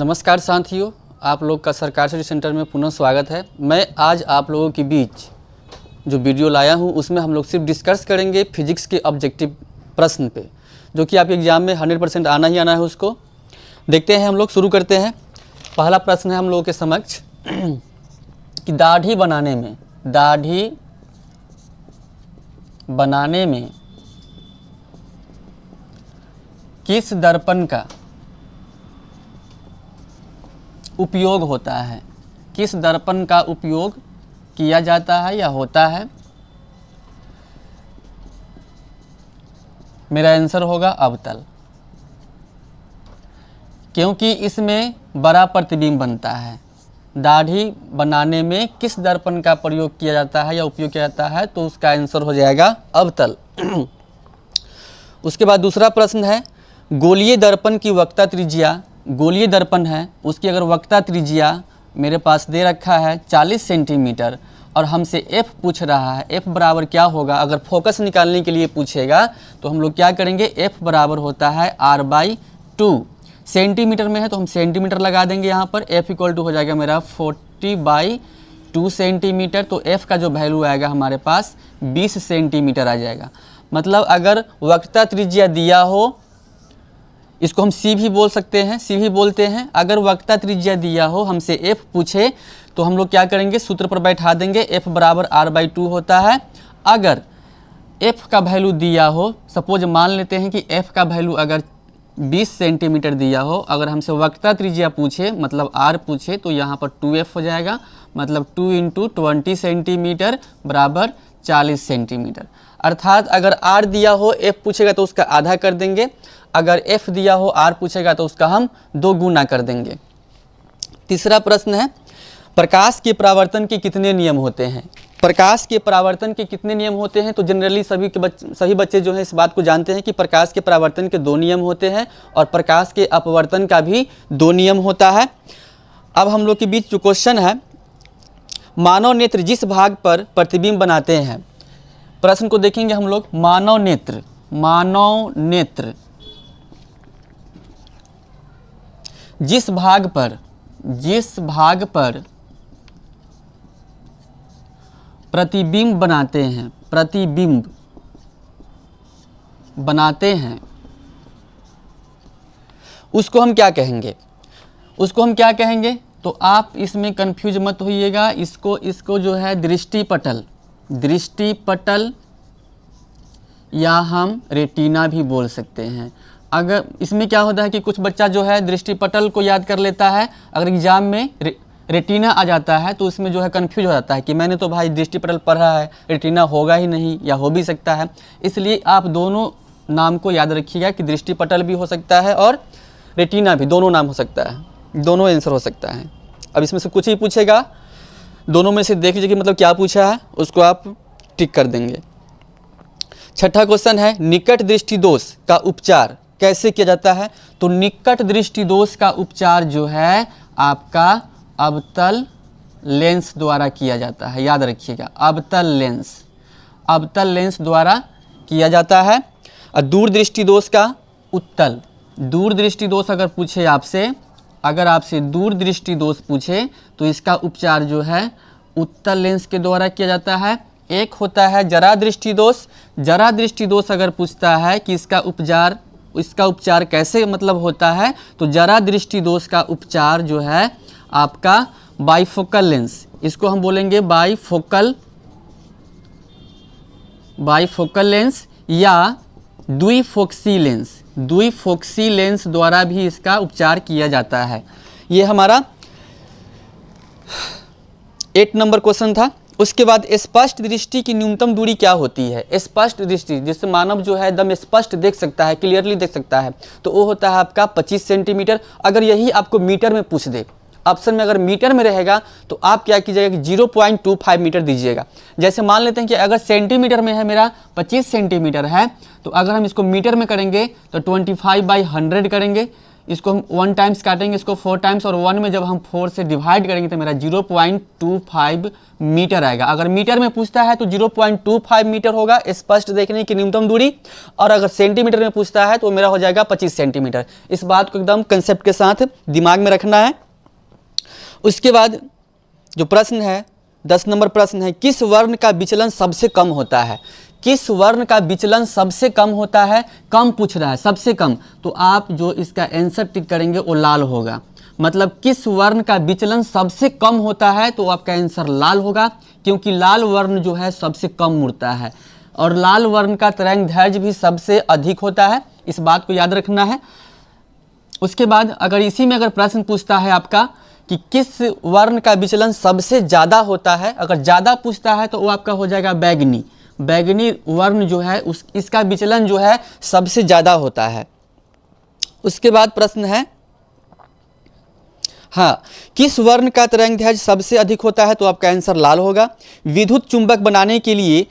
नमस्कार साथियों, आप लोग का सरकार स्टडी सेंटर में पुनः स्वागत है। मैं आज आप लोगों के बीच जो वीडियो लाया हूं उसमें हम लोग सिर्फ डिस्कस करेंगे फिजिक्स के ऑब्जेक्टिव प्रश्न पे, जो कि आपके एग्ज़ाम में 100% आना ही आना है। उसको देखते हैं, हम लोग शुरू करते हैं। पहला प्रश्न है हम लोगों के समक्ष कि दाढ़ी बनाने में किस दर्पण का उपयोग होता है? किस दर्पण का उपयोग किया जाता है या होता है? मेरा आंसर होगा अवतल, क्योंकि इसमें बड़ा प्रतिबिंब बनता है। दाढ़ी बनाने में किस दर्पण का प्रयोग किया जाता है या उपयोग किया जाता है, तो उसका आंसर हो जाएगा अवतल। उसके बाद दूसरा प्रश्न है, गोलीय दर्पण की वक्रता त्रिज्या, गोलीय दर्पण है उसकी अगर वक्रता त्रिज्या मेरे पास दे रखा है 40 सेंटीमीटर और हमसे f पूछ रहा है, f बराबर क्या होगा? अगर फोकस निकालने के लिए पूछेगा तो हम लोग क्या करेंगे, f बराबर होता है r/2। सेंटीमीटर में है तो हम सेंटीमीटर लगा देंगे यहाँ पर। f इक्वल टू हो जाएगा मेरा 40/2 सेंटीमीटर। तो f का जो वैल्यू आएगा हमारे पास 20 सेंटीमीटर आ जाएगा। मतलब अगर वक्रता त्रिज्या दिया हो, इसको हम c भी बोल सकते हैं, c भी बोलते हैं। अगर वक्रता त्रिज्या दिया हो, हमसे f पूछे तो हम लोग क्या करेंगे, सूत्र पर बैठा देंगे। f बराबर r/2 होता है। अगर f का वैल्यू दिया हो, सपोज मान लेते हैं कि f का वैल्यू अगर 20 सेंटीमीटर दिया हो, अगर हमसे वक्रता त्रिज्या पूछे मतलब r पूछे तो यहाँ पर 2f हो जाएगा। मतलब 2 × 20 सेंटीमीटर बराबर 40 सेंटीमीटर। अर्थात अगर r दिया हो, f पूछेगा तो उसका आधा कर देंगे। अगर f दिया हो, r पूछेगा तो उसका हम 2 गुना कर देंगे। तीसरा प्रश्न है, प्रकाश के परावर्तन के कितने नियम होते हैं? प्रकाश के परावर्तन के कितने नियम होते हैं? तो जनरली सभी बच्चे जो हैं इस बात को जानते हैं कि प्रकाश के परावर्तन के 2 नियम होते हैं और प्रकाश के अपवर्तन का भी 2 नियम होता है। अब हम लोग के बीच जो क्वेश्चन है, मानव नेत्र जिस भाग पर प्रतिबिंब बनाते हैं, प्रश्न को देखेंगे हम लोग। मानव नेत्र जिस भाग पर प्रतिबिंब बनाते हैं उसको हम क्या कहेंगे? तो आप इसमें कंफ्यूज मत होइएगा। इसको जो है दृष्टिपटल या हम रेटिना भी बोल सकते हैं। अगर इसमें क्या होता है कि कुछ बच्चा जो है दृष्टिपटल को याद कर लेता है, अगर एग्जाम में रेटिना आ जाता है तो इसमें जो है कंफ्यूज हो जाता है कि मैंने तो भाई दृष्टिपटल पढ़ा है, रेटिना होगा ही नहीं या हो भी सकता है। इसलिए आप दोनों नाम को याद रखिएगा कि दृष्टिपटल भी हो सकता है और रेटिना भी, दोनों नाम हो सकता है, दोनों आंसर हो सकता है। अब इसमें से कुछ ही पूछेगा, दोनों में से देख लीजिए कि मतलब क्या पूछा है, उसको आप टिक कर देंगे। छठा क्वेश्चन है, निकट दृष्टि दोष का उपचार कैसे किया जाता है? तो निकट दृष्टि दोष का उपचार जो है आपका अवतल लेंस द्वारा किया जाता है। याद रखिएगा, अवतल लेंस द्वारा किया जाता है। और दूरदृष्टि दोष का उत्तल, दूरदृष्टि दोष अगर पूछे आपसे, अगर आपसे दूरदृष्टि दोष पूछे तो इसका उपचार जो है उत्तल लेंस के द्वारा किया जाता है। एक होता है जरा दृष्टि दोष। जरा दृष्टि दोष अगर पूछता है कि इसका उपचार कैसे मतलब होता है, तो जरा दृष्टि दोष का उपचार जो है आपका बाइफोकल लेंस, इसको हम बोलेंगे बाइफोकल लेंस या द्विफोक्सी लेंस द्वारा भी इसका उपचार किया जाता है। ये हमारा 8 नंबर क्वेश्चन था। उसके बाद स्पष्ट दृष्टि की न्यूनतम दूरी क्या होती है? स्पष्ट दृष्टि जिससे मानव जो है एकदम स्पष्ट देख सकता है, क्लियरली देख सकता है, तो वो होता है आपका 25 सेंटीमीटर। अगर यही आपको मीटर में पूछ दे, ऑप्शन में अगर मीटर में रहेगा तो आप क्या कीजिएगा कि 0.25 मीटर दीजिएगा। जैसे मान लेते हैं कि अगर सेंटीमीटर में है मेरा 25 सेंटीमीटर है, तो अगर हम इसको मीटर में करेंगे तो 25/100 करेंगे। इसको हम 1 टाइम्स काटेंगे, इसको 4 टाइम्स, और 1 में जब हम 4 से डिवाइड करेंगे तो मेरा 0.25 मीटर आएगा। अगर मीटर में पूछता है तो 0.25 मीटर होगा स्पष्ट देखने की न्यूनतम दूरी, और अगर सेंटीमीटर में पूछता है तो मेरा हो जाएगा 25 सेंटीमीटर। इस बात को एकदम कंसेप्ट के साथ दिमाग में रखना है। उसके बाद जो प्रश्न है 10 नंबर प्रश्न है, किस वर्ण का विचलन सबसे कम होता है? किस वर्ण का विचलन सबसे कम होता है? कम पूछ रहा है, सबसे कम, तो आप जो इसका आंसर टिक करेंगे वो लाल होगा। मतलब किस वर्ण का विचलन सबसे कम होता है तो आपका आंसर लाल होगा, क्योंकि लाल वर्ण जो है सबसे कम मुड़ता है, और लाल वर्ण का तरंगदैर्घ्य भी सबसे अधिक होता है। इस बात को याद रखना है। उसके बाद अगर इसी में अगर प्रश्न पूछता है आपका कि किस वर्ण का विचलन सबसे ज़्यादा होता है, अगर ज़्यादा पूछता है तो वो आपका हो जाएगा बैगनी। बैगनी वर्ण जो है इसका विचलन जो है सबसे ज़्यादा होता है। उसके बाद प्रश्न है, हाँ, किस वर्ण का तरंगदैर्घ्य सबसे अधिक होता है तो आपका आंसर लाल होगा। विद्युत चुंबक बनाने के लिए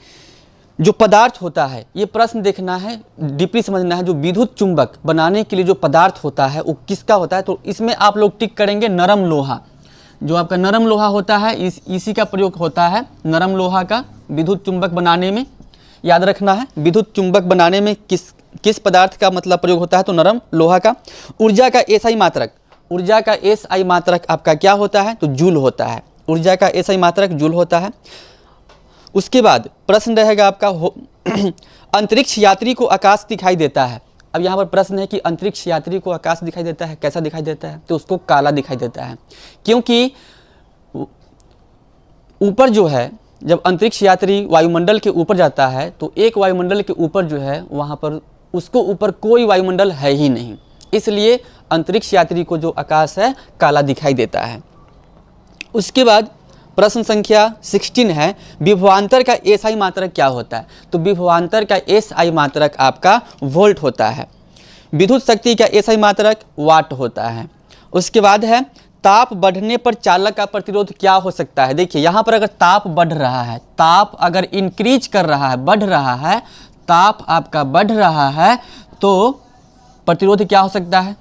जो पदार्थ होता है, ये प्रश्न देखना है, डीपली समझना है। जो विद्युत चुंबक बनाने के लिए जो पदार्थ होता है वो किसका होता है, तो इसमें आप लोग टिक करेंगे नरम लोहा। जो आपका नरम लोहा होता है इसी का प्रयोग होता है, नरम लोहा का विद्युत चुंबक बनाने में। याद रखना है, विद्युत चुंबक बनाने में किस पदार्थ का मतलब प्रयोग होता है, तो नरम लोहा का। ऊर्जा का एसआई मात्रक, ऊर्जा का एसआई मात्रक आपका क्या होता है, तो जूल होता है। ऊर्जा का एसआई मात्रक जूल होता है। उसके बाद प्रश्न रहेगा आपका अंतरिक्ष यात्री को आकाश दिखाई देता है। अब यहाँ पर प्रश्न है कि अंतरिक्ष यात्री को आकाश दिखाई देता है, कैसा दिखाई देता है, तो उसको काला दिखाई देता है। क्योंकि ऊपर जो है, जब अंतरिक्ष यात्री वायुमंडल के ऊपर जाता है तो एक वायुमंडल के ऊपर जो है वहाँ पर उसको ऊपर कोई वायुमंडल है ही नहीं, इसलिए अंतरिक्ष यात्री को जो आकाश है काला दिखाई देता है। उसके बाद प्रश्न संख्या 16 है, विभवांतर का एसआई मात्रक क्या होता है, तो विभवांतर का एसआई मात्रक आपका वोल्ट होता है। विद्युत शक्ति का एसआई मात्रक वाट होता है। उसके बाद है, ताप बढ़ने पर चालक का प्रतिरोध क्या हो सकता है। देखिए यहाँ पर अगर ताप बढ़ रहा है, ताप अगर इंक्रीज कर रहा है, बढ़ रहा है, ताप आपका बढ़ रहा है तो प्रतिरोध क्या हो सकता है,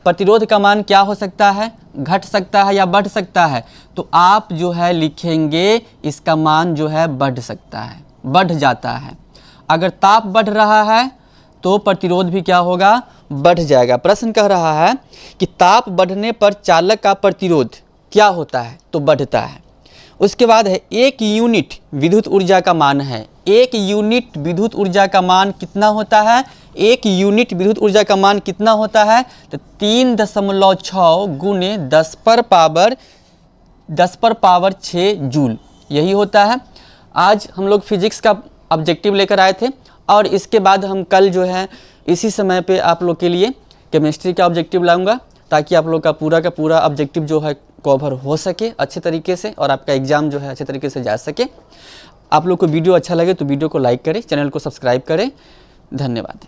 प्रतिरोध का मान क्या हो सकता है, घट सकता है या बढ़ सकता है, तो आप जो है लिखेंगे इसका मान जो है बढ़ सकता है, बढ़ जाता है। अगर ताप बढ़ रहा है तो प्रतिरोध भी क्या होगा, बढ़ जाएगा। प्रश्न कह रहा है कि ताप बढ़ने पर चालक का प्रतिरोध क्या होता है, तो बढ़ता है। उसके बाद है, 1 यूनिट विद्युत ऊर्जा का मान है। 1 यूनिट विद्युत ऊर्जा का मान कितना होता है, 1 यूनिट विद्युत ऊर्जा का मान कितना होता है, तो 3.6 गुने 10 पर पावर 6 जूल, यही होता है। आज हम लोग फिजिक्स का ऑब्जेक्टिव लेकर आए थे, और इसके बाद हम कल जो है इसी समय पे आप लोग के लिए केमिस्ट्री का ऑब्जेक्टिव लाऊंगा, ताकि आप लोग का पूरा ऑब्जेक्टिव जो है कवर हो सके अच्छे तरीके से, और आपका एग्ज़ाम जो है अच्छे तरीके से जा सके। आप लोग को वीडियो अच्छा लगे तो वीडियो को लाइक करें, चैनल को सब्सक्राइब करें। धन्यवाद।